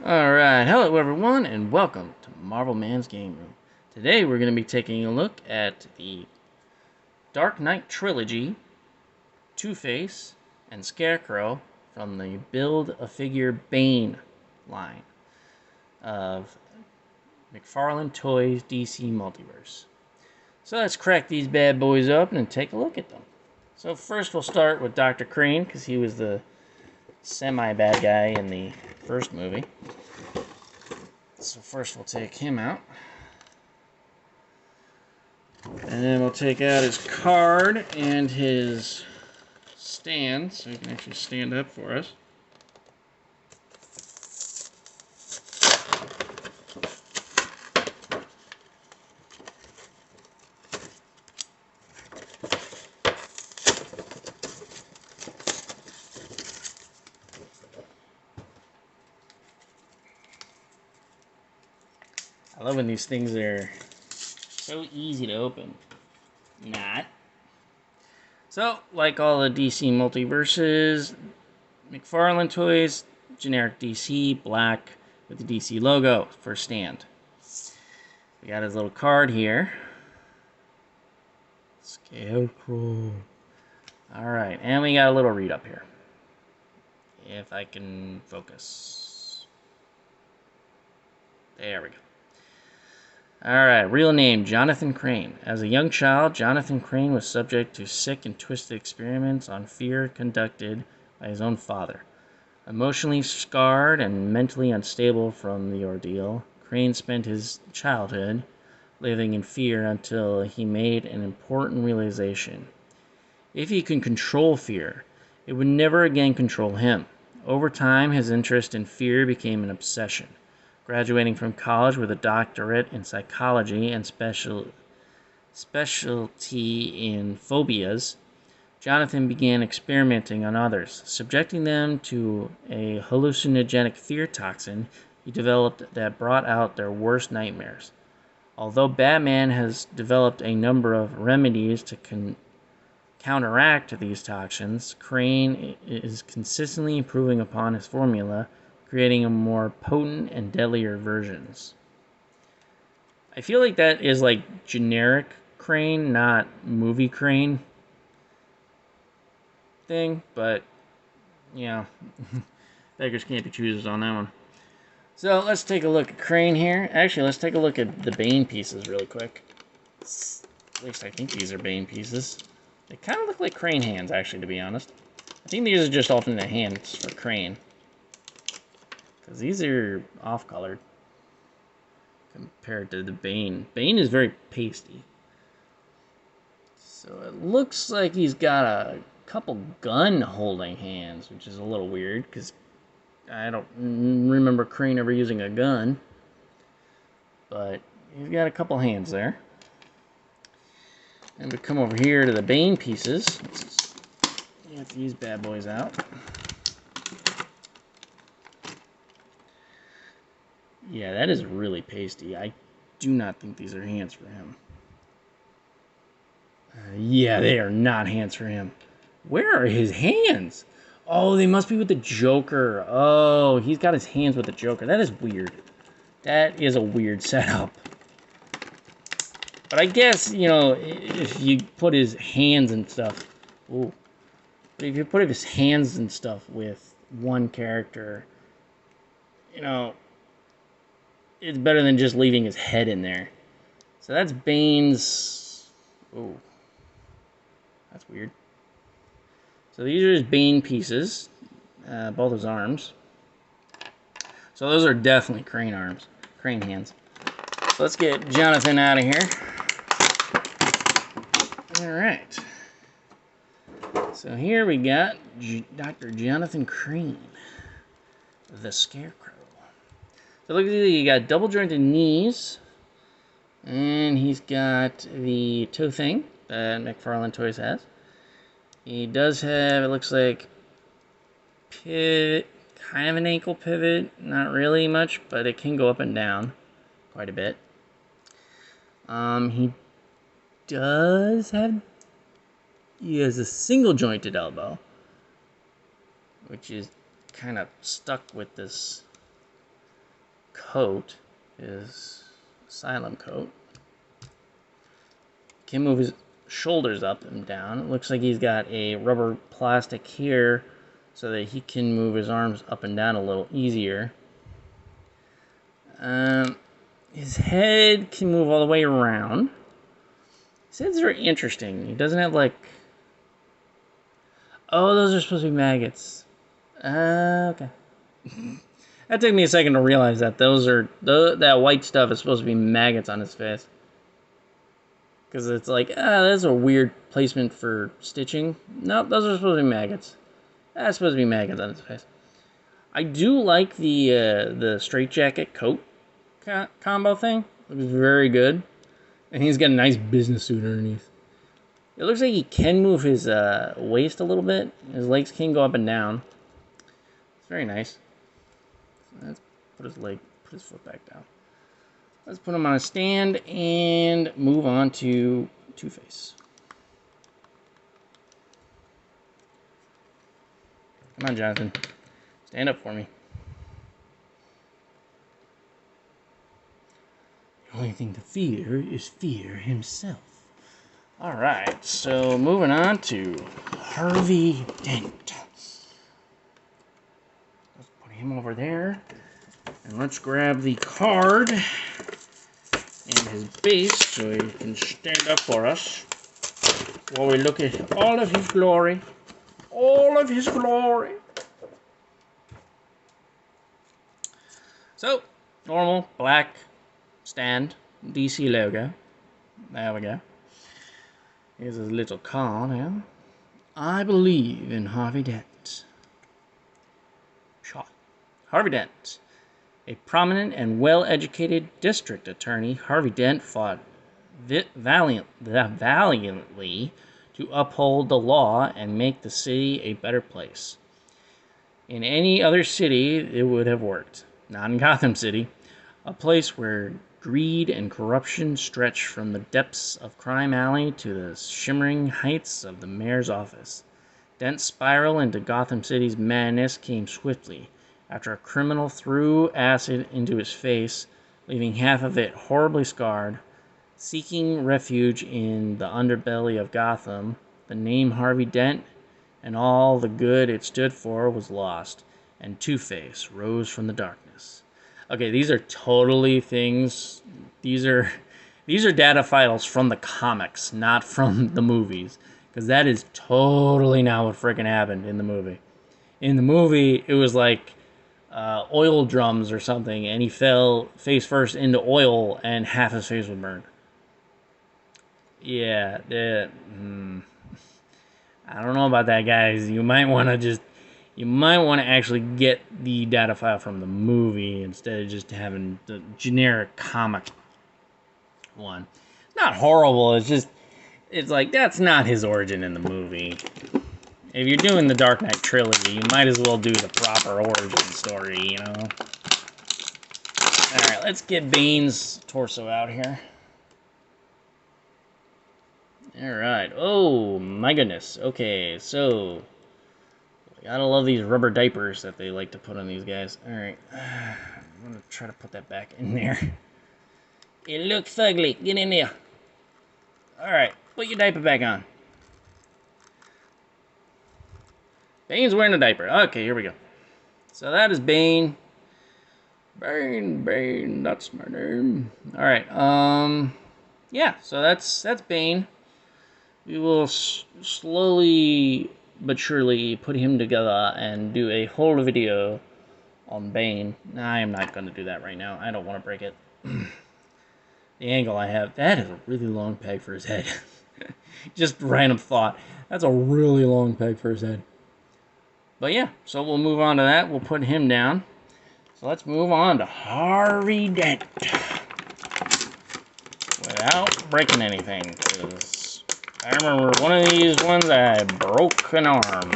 Alright, hello everyone, and welcome to MARVELMan'Z Game Room. Today we're going to be taking a look at the Dark Knight Trilogy, Two-Face, and Scarecrow from the Build-A-Figure Bane line of McFarlane Toys DC Multiverse. So let's crack these bad boys up and take a look at them. So first we'll start with Dr. Crane, because he was the semi-bad guy in the first movie. So first we'll take him out. And then we'll take out his card and his stand, so he can actually stand up for us. I love when these things are so easy to open. Not. So, like all the DC multiverses, McFarlane Toys, generic DC, black with the DC logo for stand. We got his little card here. Scarecrow. Alright, and we got a little read up here. If I can focus. There we go. Alright, real name, Jonathan Crane. As a young child, Jonathan Crane was subject to sick and twisted experiments on fear conducted by his own father. Emotionally scarred and mentally unstable from the ordeal, Crane spent his childhood living in fear until he made an important realization. If he could control fear, it would never again control him. Over time, his interest in fear became an obsession. Graduating from college with a doctorate in psychology and specialty in phobias, Jonathan began experimenting on others. Subjecting them to a hallucinogenic fear toxin he developed that brought out their worst nightmares. Although Batman has developed a number of remedies to counteract these toxins, Crane is consistently improving upon his formula, creating a more potent and deadlier versions. I feel like that is like generic Crane, not movie Crane thing, but yeah, beggars can't be choosers on that one. So let's take a look at Crane here. Actually, let's take a look at the Bane pieces really quick. At least I think these are Bane pieces. They kind of look like Crane hands, actually, to be honest. I think these are just alternate hands for Crane, because these are off-colored compared to the Bane. Bane is very pasty. So it looks like he's got a couple gun-holding hands, which is a little weird, because I don't remember Crane ever using a gun. But he's got a couple hands there. And we come over here to the Bane pieces. Let's get these bad boys out. Yeah, that is really pasty. I do not think these are hands for him. Yeah, they are not hands for him. Where are his hands? Oh, they must be with the Joker. Oh, he's got his hands with the Joker. That is weird. That is a weird setup. But I guess, you know, if you put his hands and stuff... Ooh. But if you put his hands and stuff with one character, you know, it's better than just leaving his head in there. So that's Bane's... Oh. That's weird. So these are his Bane pieces. Both his arms. So those are definitely Crane arms. Crane hands. So let's get Jonathan out of here. Alright. So here we got Dr. Jonathan Crane. The Scarecrow. So look at this, you got double jointed knees, and he's got the toe thing that McFarlane Toys has. He does have, it looks like, pivot, kind of an ankle pivot, not really much, but it can go up and down quite a bit. He does have, he has a single jointed elbow, which is kind of stuck with this coat, his asylum coat. Can move his shoulders up and down. It looks like he's got a rubber plastic here so that he can move his arms up and down a little easier. His head can move all the way around. His head's very interesting. He doesn't have like... Oh, those are supposed to be maggots. Okay. That took me a second to realize that that white stuff is supposed to be maggots on his face. Because it's like, that's a weird placement for stitching. Nope, those are supposed to be maggots. That's supposed to be maggots on his face. I do like the straitjacket coat combo thing. Looks very good. And he's got a nice business suit underneath. It looks like he can move his waist a little bit. His legs can go up and down. It's very nice. Let's put his foot back down. Let's put him on a stand and move on to Two-Face. Come on, Jonathan. Stand up for me. The only thing to fear is fear himself. Alright, so moving on to Harvey Dent. Let's put him over there. And let's grab the card and his base so he can stand up for us while we look at all of his glory. All of his glory. So, normal black stand, DC logo. There we go. Here's his little card here. I believe in Harvey Dent. Shot. Harvey Dent. A prominent and well-educated district attorney, Harvey Dent fought valiantly to uphold the law and make the city a better place. In any other city, it would have worked. Not in Gotham City, a place where greed and corruption stretch from the depths of Crime Alley to the shimmering heights of the mayor's office. Dent's spiral into Gotham City's madness came swiftly, after a criminal threw acid into his face, leaving half of it horribly scarred. Seeking refuge in the underbelly of Gotham, the name Harvey Dent and all the good it stood for was lost, and Two-Face rose from the darkness. Okay, these are totally things. These are data files from the comics, not from the movies, because that is totally not what freaking happened in the movie. In the movie, it was like oil drums or something, and he fell face first into oil, and half his face was burned. Yeah, I don't know about that, guys. You might want to actually get the data file from the movie instead of just having the generic comic one. Not horrible. It's like that's not his origin in the movie. If you're doing the Dark Knight trilogy, you might as well do the proper origin story, you know? Alright, let's get Bane's torso out here. Alright, oh my goodness. Okay, so... gotta love these rubber diapers that they like to put on these guys. Alright, I'm gonna try to put that back in there. It looks ugly. Get in there. Alright, put your diaper back on. Bane's wearing a diaper. Okay, here we go. So that is Bane. Bane, that's my name. Alright, yeah, so that's Bane. We will slowly but surely put him together and do a whole video on Bane. I am not going to do that right now. I don't want to break it. The angle I have, that is a really long peg for his head. Just random thought. That's a really long peg for his head. But yeah, so we'll move on to that. We'll put him down. So let's move on to Harvey Dent. Without breaking anything, because I remember one of these ones I broke an arm.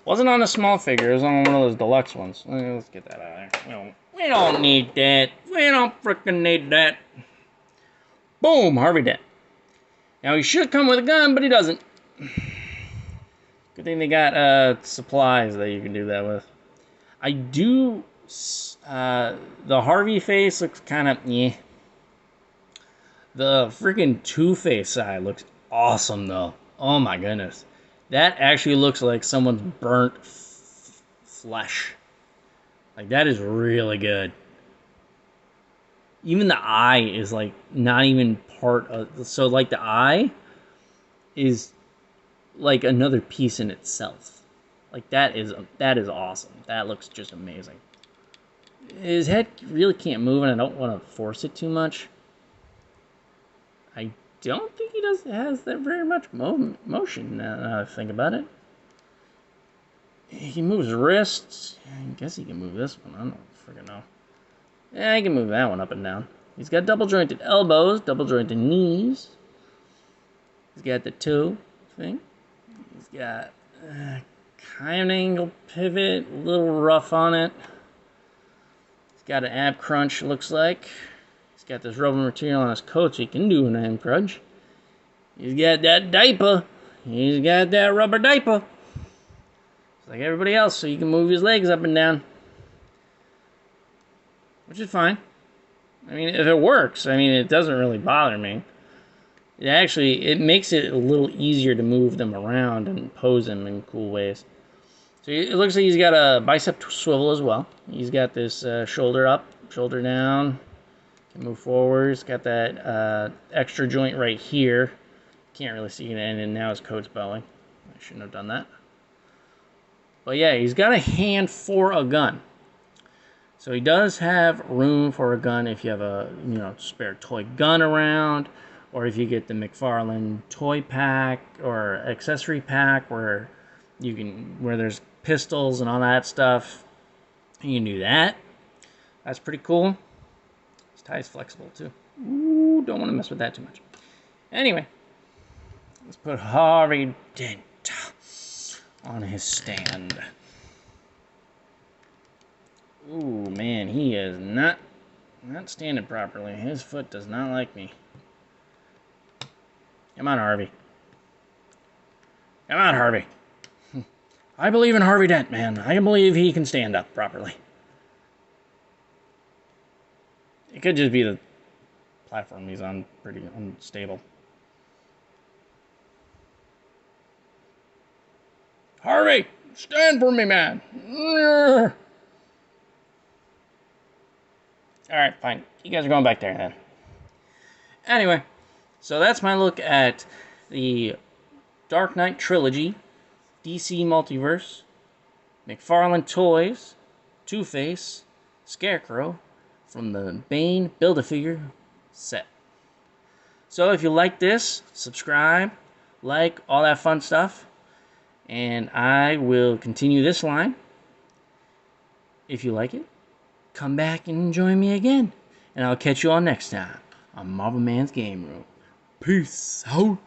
Wasn't on a small figure, it was on one of those deluxe ones. Let's get that out of there. We don't need that. We don't frickin' need that. Boom, Harvey Dent. Now, he should come with a gun, but he doesn't. Good thing they got supplies that you can do that with. I do. The Harvey face looks kind of yeah. The freaking Two-Face side looks awesome though. Oh my goodness, that actually looks like someone's burnt flesh. Like that is really good. Even the eye is like not even part of. So like the eye is like another piece in itself. Like that is awesome. That looks just amazing. His head really can't move, and I don't want to force it too much. I don't think he has that very much motion now I think about it. He can move his wrists. I guess he can move this one. I don't freaking know. Yeah, he can move that one up and down. He's got double jointed elbows, double jointed knees. He's got the toe thing. He's got kind of an angle pivot, a little rough on it. He's got an ab crunch, looks like. He's got this rubber material on his coat, so he can do an ab crunch. He's got that diaper. He's got that rubber diaper. It's like everybody else, so you can move his legs up and down. Which is fine. I mean, if it works, I mean, it doesn't really bother me. It makes it a little easier to move them around and pose them in cool ways. So it looks like he's got a bicep swivel as well. He's got this shoulder up, shoulder down. Can move forward. He's got that extra joint right here. Can't really see it, and now his coat's bowing. I shouldn't have done that. But yeah, he's got a hand for a gun. So he does have room for a gun if you have a spare toy gun around, or if you get the McFarlane toy pack or accessory pack where there's pistols and all that stuff. You can do that. That's pretty cool. His tie is flexible too. Ooh, don't want to mess with that too much. Anyway, let's put Harvey Dent on his stand. Ooh, man, he is not standing properly. His foot does not like me. Come on, Harvey. Come on, Harvey. I believe in Harvey Dent, man. I believe he can stand up properly. It could just be the platform he's on, pretty unstable. Harvey, stand for me, man. Alright, fine. You guys are going back there then. Anyway, so that's my look at the Dark Knight Trilogy, DC Multiverse, McFarlane Toys, Two-Face, Scarecrow from the Bane Build-A-Figure set. So if you like this, subscribe, like, all that fun stuff, and I will continue this line. If you like it, come back and join me again. And I'll catch you all next time on MARVELMan'Z Game Room. Peace out.